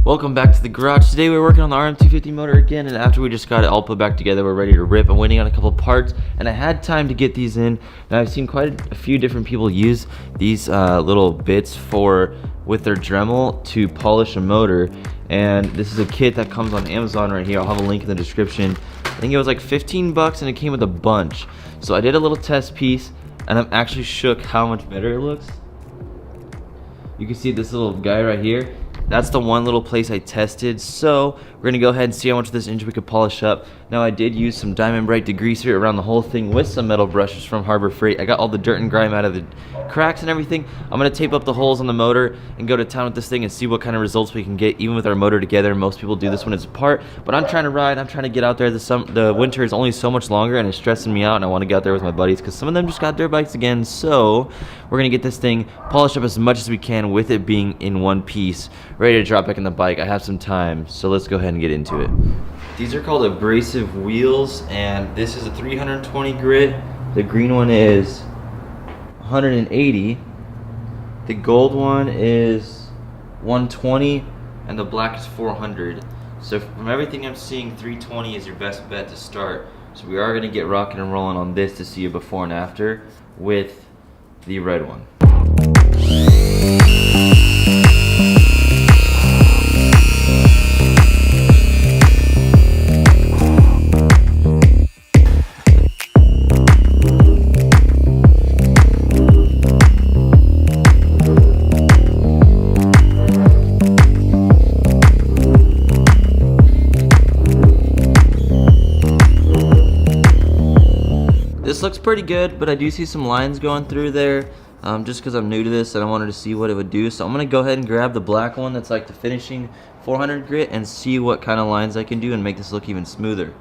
Welcome back to the garage. Today we're working on the RM250 motor again, and after we just got it all put back together, we're ready to rip. I'm waiting on a couple parts, and I had time to get these in, and I've seen quite a few different people use these little bits with their Dremel to polish a motor, and this is a kit that comes on Amazon right here. I'll have a link in the description. I think it was like 15 bucks, and it came with a bunch. So I did a little test piece, and I'm actually shook how much better it looks. You can see this little guy right here. That's the one little place I tested, so we're gonna go ahead and see how much of this engine we could polish up. Now I did use some Diamond Bright degreaser around the whole thing with some metal brushes from Harbor Freight. I got all the dirt and grime out of the cracks and everything. I'm gonna tape up the holes on the motor and go to town with this thing and see what kind of results we can get, even with our motor together. Most people do this when it's apart, but I'm trying to ride, I'm trying to get out there. The winter is only so much longer and it's stressing me out, and I wanna get out there with my buddies because some of them just got dirt bikes again. So we're gonna get this thing polished up as much as we can with it being in one piece, ready to drop back in the bike. I have some time, so let's go ahead and get into it. These are called abrasive wheels, and this is a 320 grit. The green one is 180. The gold one is 120, and the black is 400. So from everything I'm seeing, 320 is your best bet to start. So we are gonna get rocking and rolling on this to see a before and after with the red one. This looks pretty good, but I do see some lines going through there. Just because I'm new to this and I wanted to see what it would do. So I'm going to go ahead and grab the black one that's like the finishing 400 grit and see what kind of lines I can do and make this look even smoother.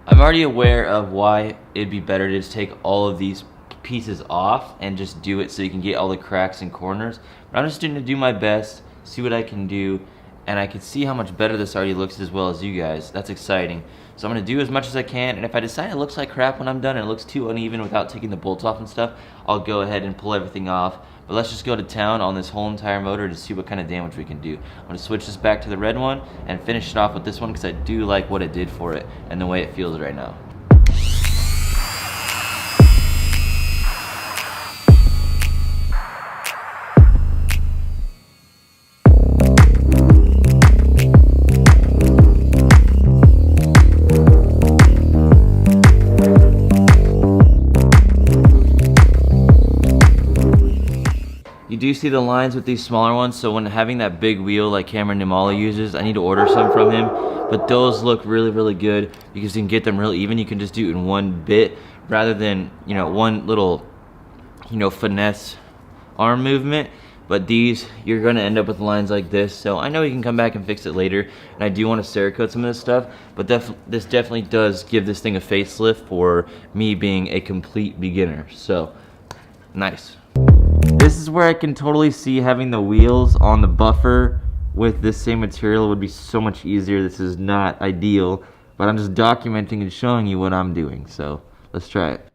I'm already aware of why it'd be better to just take all of these pieces off and just do it so you can get all the cracks and corners. But I'm just going to do my best, see what I can do, and I can see how much better this already looks as well as you guys. That's exciting. So I'm going to do as much as I can, and if I decide it looks like crap when I'm done and it looks too uneven without taking the bolts off and stuff, I'll go ahead and pull everything off. But let's just go to town on this whole entire motor to see what kind of damage we can do. I'm going to switch this back to the red one and finish it off with this one because I do like what it did for it and the way it feels right now. You do see the lines with these smaller ones, so when having that big wheel like Cameron Nimala uses, I need to order some from him. But those look really good because you can get them real even. You can just do it in one bit rather than, one little, finesse arm movement. But these, you're gonna end up with lines like this. So I know you can come back and fix it later, and I do want to Cerakote some of this stuff, but this definitely does give this thing a facelift for me being a complete beginner. So, nice. This is where I can totally see having the wheels on the buffer with this same material would be so much easier. This is not ideal, but I'm just documenting and showing you what I'm doing. So let's try it.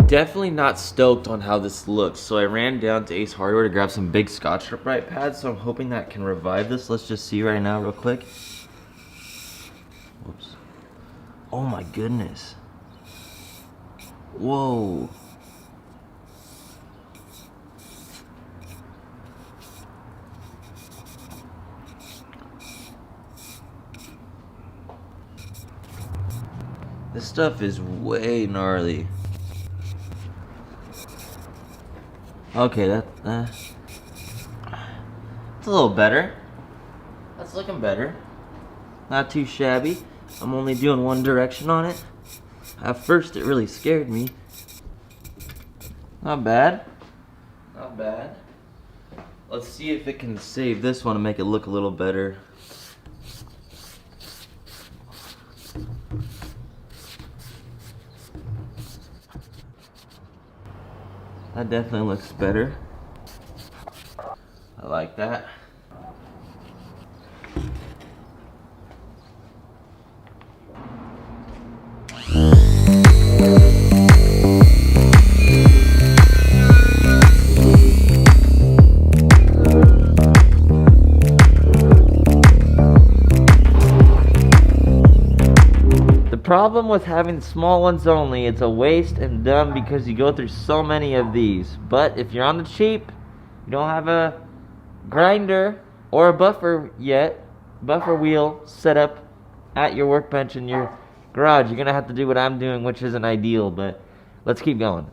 Definitely not stoked on how this looks, so I ran down to Ace Hardware to grab some big Scotch-Brite pads, so I'm hoping that can revive this. Let's just see right now real quick. Whoops. Oh my goodness. Whoa. This stuff is way gnarly. Okay, That's a little better. That's looking better. Not too shabby. I'm only doing one direction on it. At first it really scared me. Not bad. Not bad. Let's see if it can save this one and make it look a little better. That definitely looks better. I like that. The problem with having small ones only, it's a waste and dumb because you go through so many of these. But if you're on the cheap, you don't have a grinder or a buffer wheel set up at your workbench in your garage, you're gonna have to do what I'm doing, which isn't ideal, but let's keep going.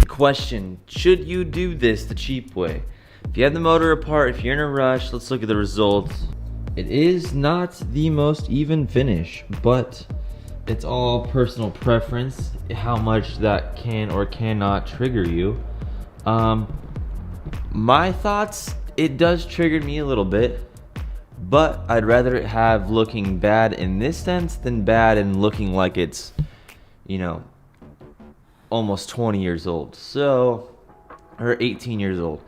Question, should you do this the cheap way? If you have the motor apart, if you're in a rush, let's look at the results. It is not the most even finish, but it's all personal preference, how much that can or cannot trigger you. My thoughts, it does trigger me a little bit, but I'd rather it have looking bad in this sense than bad and looking like it's, you know, almost 20 years old, or 18 years old.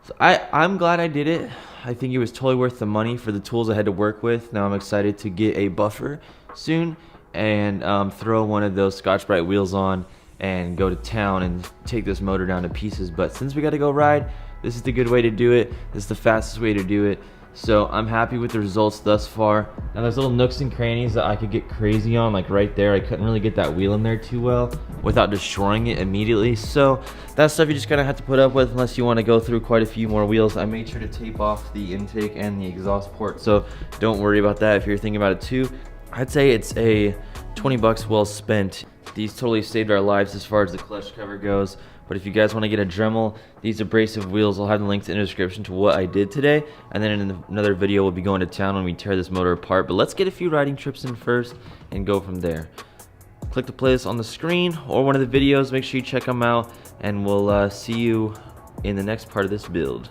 So I'm glad I did it. I think it was totally worth the money for the tools I had to work with. Now I'm excited to get a buffer soon and throw one of those Scotch-Brite wheels on and go to town and take this motor down to pieces. But since we got to go ride, this is the good way to do it. This is the fastest way to do it. So I'm happy with the results thus far. Now there's little nooks and crannies that I could get crazy on, like right there. I couldn't really get that wheel in there too well without destroying it immediately. So that stuff you just kind of have to put up with unless you want to go through quite a few more wheels. I made sure to tape off the intake and the exhaust port, so don't worry about that if you're thinking about it too. I'd say it's a 20 bucks well spent. These totally saved our lives as far as the clutch cover goes. But if you guys want to get a Dremel, these abrasive wheels, I'll have the links in the description to what I did today. And then in another video, we'll be going to town when we tear this motor apart. But let's get a few riding trips in first and go from there. Click the playlist on the screen or one of the videos. Make sure you check them out. And we'll see you in the next part of this build.